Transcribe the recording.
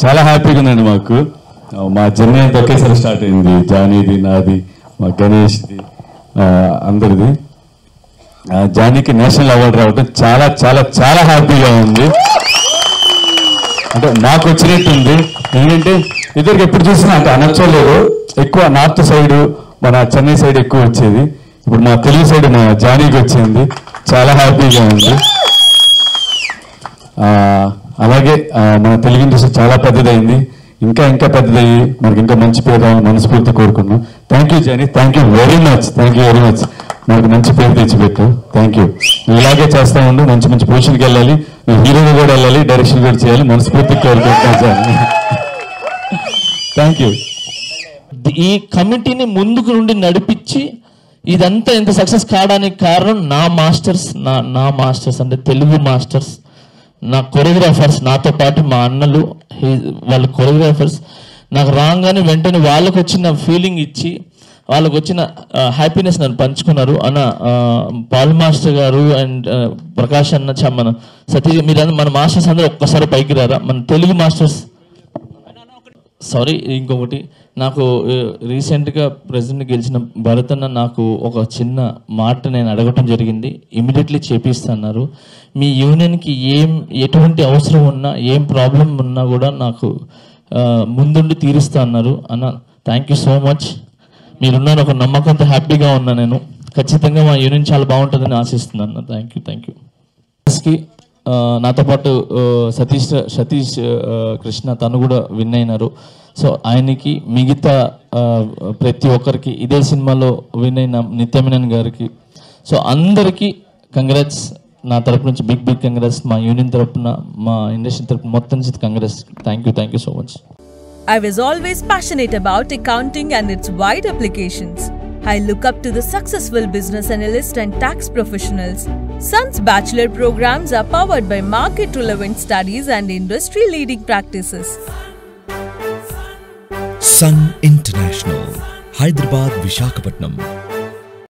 చాలా హ్యాపీగా ఉందండి మాకు. మా జర్నీ అంతా ఒకేసారి స్టార్ట్ అయింది. జానీది, నాది, మా గణేష్ది, అందరిది. జానీకి నేషనల్ అవార్డు రావడం చాలా చాలా చాలా హ్యాపీగా ఉంది. అంటే నాకు వచ్చినట్టుంది. ఏంటంటే ఇద్దరికి ఎప్పుడు చూసినా అంటే అనర్చలేదు. ఎక్కువ నార్త్ సైడ్ మన చెన్నై సైడ్ ఎక్కువ వచ్చేది. ఇప్పుడు మా తెలుగు సైడ్ మా జానీకి వచ్చింది. చాలా హ్యాపీగా ఉంది. అలాగే మన తెలుగు ఇండస్ట్రీ చాలా పెద్దదైంది. ఇంకా ఇంకా పెద్దదయ్యి మనకి ఇంకా మంచి పేరు రావాలని మనస్ఫూర్తి కోరుకున్నాం. Thank you Jani, thank you very much, thank you very much. మనకు మంచి పేరు తెచ్చిపెట్టు. Thank you. ఇలాగే చేస్తూ ఉండు, మంచి మంచి పొజిషన్కి వెళ్ళాలి, హీరోగా కూడా వెళ్ళాలి, డైరెక్షన్ కూడా చేయాలి, మనస్ఫూర్తి కోరుకుంటున్నాను జానీ. Thank you. ఈ కమిటీని ముందుకు నుండి నడిపించి ఇదంతా ఎంత సక్సెస్ కావడానికి కారణం నా మాస్టర్స్ అంటే తెలుగు మాస్టర్స్, నా కొరియోగ్రాఫర్స్, నాతో పాటు మా అన్నలు వాళ్ళ కొరియోగ్రాఫర్స్. నాకు రాగానే వెంటనే వాళ్ళకు వచ్చిన ఫీలింగ్ ఇచ్చి వాళ్ళకు వచ్చిన హ్యాపీనెస్ నన్ను పంచుకున్నారు. అన్న పాల్ మాస్టర్ గారు అండ్ ప్రకాష్ అన్న, మన సతీష్, మీరు మన మాస్టర్స్ అందరూ ఒక్కసారి పైకి రారా. మన తెలుగు మాస్టర్స్. సారీ, ఇంకొకటి, నాకు రీసెంట్గా ప్రెసిడెంట్ గెలిచిన భరత్ అన్న నాకు ఒక చిన్న మాట నేను అడగటం జరిగింది. ఇమీడియట్లీ చేపిస్తున్నారు. మీ యూనియన్కి ఎటువంటి అవసరం ఉన్నా, ఏం ప్రాబ్లం ఉన్నా కూడా నాకు ముందుండి తీరుస్తా అన్నారు. అన్న థ్యాంక్ యూ సో మచ్. మీరున్నారు ఒక నమ్మకంతో హ్యాపీగా ఉన్నా. నేను ఖచ్చితంగా మా యూనియన్ చాలా బాగుంటుందని ఆశిస్తున్నాను అన్న. Thank you. నాతో పాటు సతీష్ కృష్ణ తను కూడా విన్ అయినారు. సో ఆయనకి, మిగతా ప్రతి ఒక్కరికి, ఇదే సినిమాలో విన్ అయిన నిత్యమేనన్ గారికి, సో అందరికీ కంగ్రాట్స్ నా తరపు నుంచి. Big congrats. మా యూనియన్ తరపున, మా ఇండస్ట్రీ తరపున మొత్తం నుంచి congrats. Thank you so much. I was always passionate about accounting and its wide applications. I look up to the successful business analysts and tax professionals. Sun's bachelor programs are powered by market-relevant studies and industry-leading practices. Sun International, Hyderabad, Visakhapatnam.